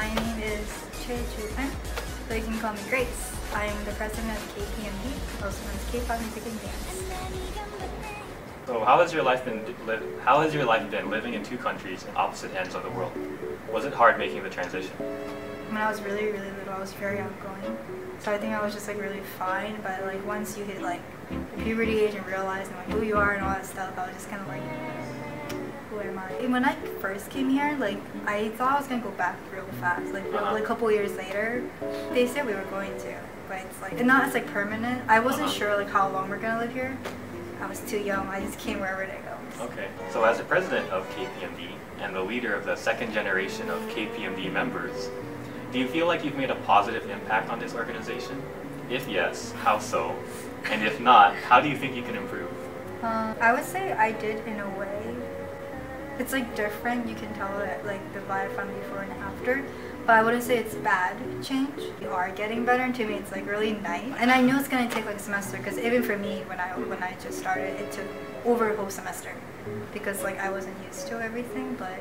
My name is Choi, but you can call me Grace. I am the president of KPMD, also known as Kpop Music and Dance. So how has your life been living in two countries in opposite ends of the world? Was it hard making the transition? When I was really little, I was very outgoing. So I think I was just like really fine, but like once you hit like the puberty age and realize like who you are and all that stuff, I was just kind of like, who am I? And when I first came here, like I thought I was gonna go back real fast. Like a couple years later, they said we were going to, but it's like not as like permanent. I wasn't sure like how long we're gonna live here. I was too young. I just came wherever they go. Okay. So as the president of KPMD and the leader of the second generation of KPMD members, do you feel like you've made a positive impact on this organization? If yes, how so? And if not, how do you think you can improve? I would say I did in a way. It's like different. You can tell that like the vibe from before and after. But I wouldn't say it's bad change. We are getting better, and to me it's like really nice. And I know it's gonna take like a semester, because even for me, when I just started, it took over a whole semester because like I wasn't used to everything. But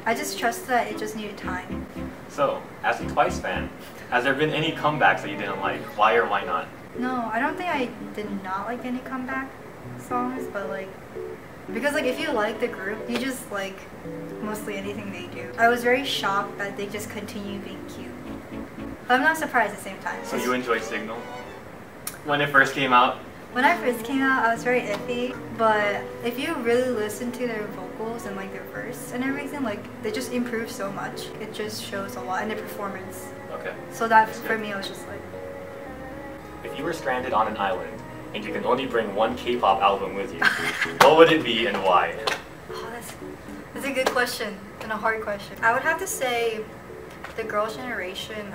I just trust that it just needed time. So, as a Twice fan, has there been any comebacks that you didn't like? Why or why not? No, I don't think I did not like any comeback songs, but like because like if you like the group, you just like mostly anything they do. I was very shocked that they just continue being cute. But I'm not surprised at the same time. So you enjoyed Signal? When it first came out? When I first came out, I was very iffy, but if you really listen to their vocals and like their verse and everything, like they just improve so much. It just shows a lot in their performance. Okay. So that for me, I was just like, if you were stranded on an island and you can only bring one K-pop album with you, what would it be and why? Oh, that's a good question and a hard question. I would have to say the Girls' Generation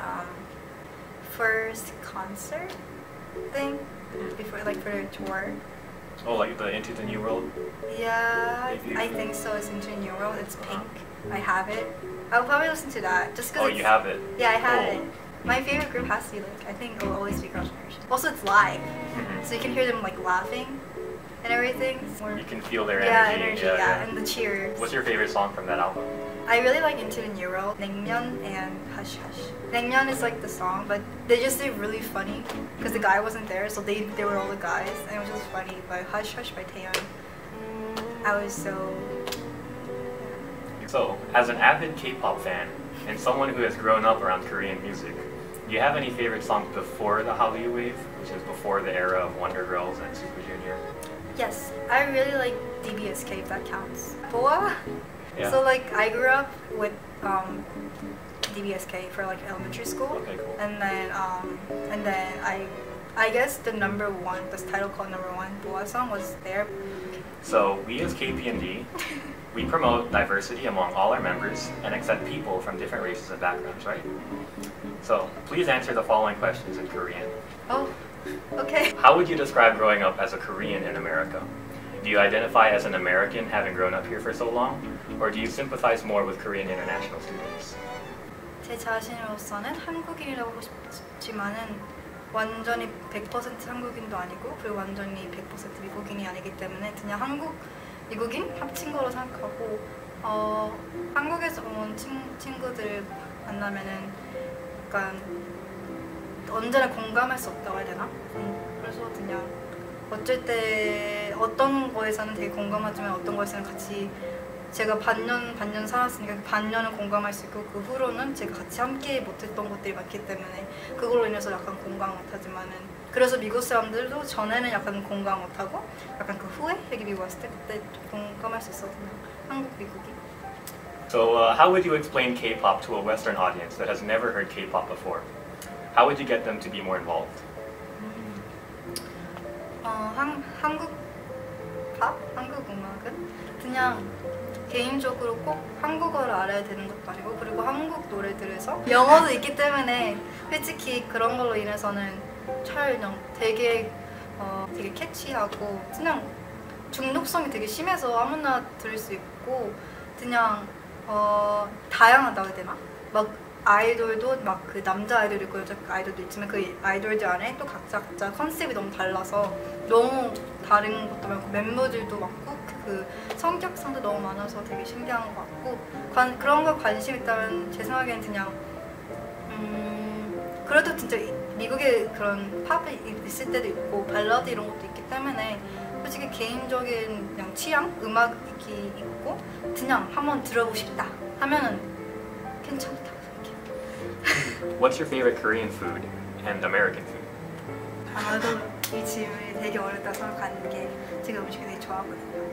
first concert thing before, like for their tour. Oh, like the Into the New World? Yeah, I think so. It's Into the New World. It's pink. I have it. I'll probably listen to that just because. Oh, you have it? Yeah, I have it. My favorite group has to be like, I think it will always be Girls' Generation. Also, it's live, so you can hear them like laughing and everything. You can feel their energy. Yeah, and the cheers. What's your favorite song from that album? I really like Into the New World, 냉면 and Hush Hush. 냉면 is like the song, but they just did really funny because the guy wasn't there, so they were all the guys, and it was just funny. But Hush Hush by Taeyeon, I was so. So, as an avid K-pop fan and someone who has grown up around Korean music, do you have any favorite songs before the Hallyu wave, which is before the era of Wonder Girls and Super Junior? Yes, I really like DBSK, if that counts. Boa? Yeah. So like I grew up with DBSK for like elementary school. Okay, cool. And then I guess the title called number one Boa song was there. So we as KPMD, we promote diversity among all our members and accept people from different races and backgrounds, right? So please answer the following questions in Korean. Oh, okay. How would you describe growing up as a Korean in America? Do you identify as an American having grown up here for so long? Or do you sympathize more with Korean international students? 제 자신으로서는 한국인이라고 하고 싶지만은 완전히 100% 한국인도 아니고 그리고 완전히 100% 미국인이 아니기 때문에 그냥 한국, 미국인 합친 거로 생각하고 한국에서 온 친구들 만나면은 약간 언제나 공감할 수 없다고 해야 되나? 그래서 그냥 어쩔 때 어떤 거에서는 되게 공감하지만 어떤 거에서는 같이 제가 반년 살았으니까 반년은 공감할 수 있고 그 후로는 제가 같이 함께 못했던 것들이 많기 때문에 그걸로 인해서 약간 공감 못하지만은 그래서 미국 사람들도 전에는 약간 공감 못하고 약간 그 후에 여기 미국 왔을 때 그때 공감할 수 있었거든요. 한국, 미국이. So how would you explain K-pop to a Western audience that has never heard K-pop before? How would you get them to be more involved? 한국 팝? 한국 음악은 그냥 개인적으로 꼭 한국어를 알아야 되는 것도 아니고 그리고 한국 노래들에서 영어도 있기 때문에 솔직히 그런 걸로 인해서는 그냥 되게 캐치하고 그냥 중독성이 되게 심해서 아무나 들을 수 있고 그냥 다양하다고 해야 되나? 막 아이돌도 막 그 남자 아이돌 있고 여자 아이돌도 있지만 그 아이돌들 안에 또 각자 컨셉이 너무 달라서 너무 다른 것도 많고 멤버들도 많고 그 성격상도 너무 많아서 되게 신기한 것 같고 그런 거 관심 있다면 제 생각에는 그냥 그래도 진짜 미국에 그런 팝이 있을 때도 있고 발라드 이런 것도 있기 때문에 솔직히 개인적인 그냥 취향, 음악이 있고 그냥 한번 들어보고 싶다 하면은 괜찮다고 생각해요. What's your favorite Korean food and American food? 아마도 이 질문이 되게 어렵다고 생각하는 게 제가 음식을 되게 좋아하거든요.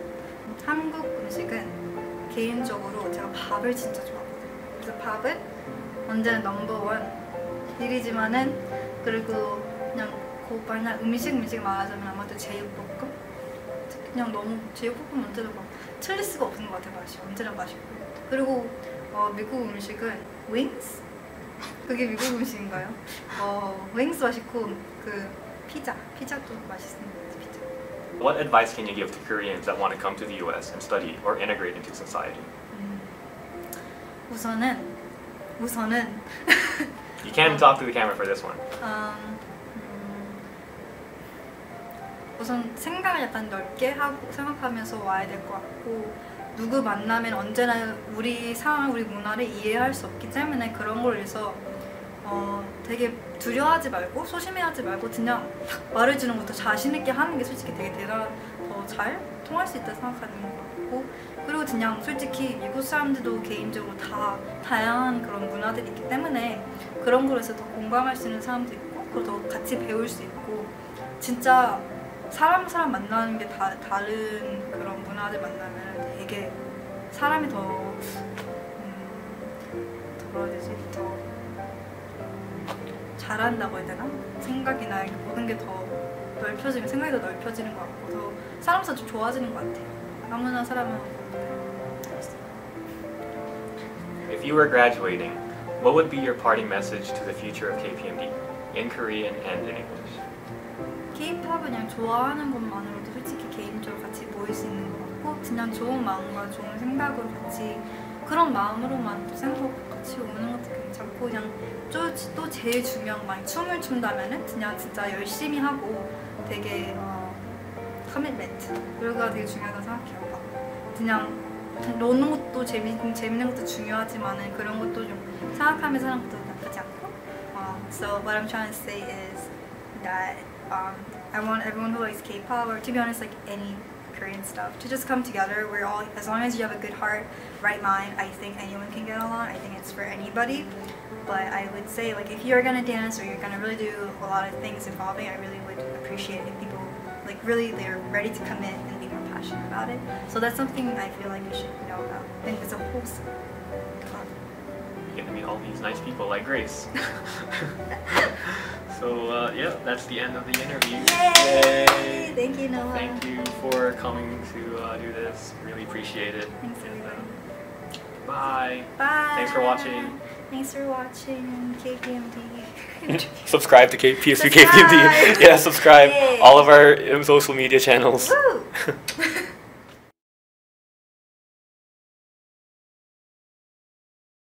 한국 음식은 개인적으로 제가 밥을 진짜 좋아하거든요. 그래서 밥은 언제나 넘버원 일이지만은 그리고 그냥 그냥 음식 말하자면 아마도 제육볶음? 그냥 너무 제육볶음 언제나 막 틀릴 수가 없는 것 같아요. 맛이 언제나 맛있고 그리고 미국 음식은 wings? 그게 미국 음식인가요? wings 맛있고 그 피자도 맛있습니다. 피자. What advice can you give to Koreans that want to come to the US and study or integrate into society? 우선은 You can't talk to the camera for this one. 우선 생각을 약간 넓게 하고 생각하면서 와야 될 것 같고 누구 만나면 언제나 우리 상황, 우리 문화를 이해할 수 없기 때문에 그런 걸 위해서 되게 두려워하지 말고 소심해하지 말고 그냥 말해주는 것도 자신 있게 하는 게 솔직히 되게 더 잘 통할 수 있다고 생각하는 것 같고 그리고 그냥 솔직히 미국 사람들도 개인적으로 다 다양한 그런 문화들이 있기 때문에 그런 거에서 더 공감할 수 있는 사람도 있고 그리고 더 같이 배울 수 있고 진짜 사람 만나는 게 다른 그런 문화들 만나면 되게 사람이 더 뭐라 해야 되지? 더 잘한다고 해야 되나? 생각이나 모든 게 더 넓혀지면 생각이 더 넓혀지는 것 같고 더 사람도 좀 좋아지는 것 같아요. 아무나 사람은 If you were graduating, what would be your parting message to the future of KPMD in Korean and in English? Kpop을 그냥 좋아하는 것만으로도 솔직히 개인적으로 같이 모일 수 있는 것 같고 그냥 좋은 마음과 좋은 생각으로 같이 그런 마음으로만 또 생각하고 같이 오는 것도 괜찮고 그냥 또 제일 중요한 건 춤을 춘다면은 그냥 진짜 열심히 하고 되게 커밋멘트 그거가 되게 중요하다고 생각해요. 그냥 노는 것도 재밌는 것도 중요하지만은 그런 것도 좀 생각하면서 하는 것도 나쁘지 않고 So what I'm trying to say is that I want everyone who likes K-pop or to be honest like any Korean stuff to just come together. We're all, as long as you have a good heart, right mind, I think anyone can get along. I think it's for anybody. But I would say like if you're gonna dance or you're gonna really do a lot of things involving, I really would appreciate if people like really they're ready to commit and be more passionate about it. So that's something I feel like you should know about. And it's a wholesome club. You get to meet all these nice people like Grace. So yeah, that's the end of the interview. Yay! Thank you, Noah. Thank you for coming to do this. Really appreciate it. Thanks, everybody. Bye. Bye. Thanks for watching. Thanks for watching KPMD. Subscribe to PSU Subscribe. KPMD. Yeah, subscribe. Yay. All of our social media channels. Woo!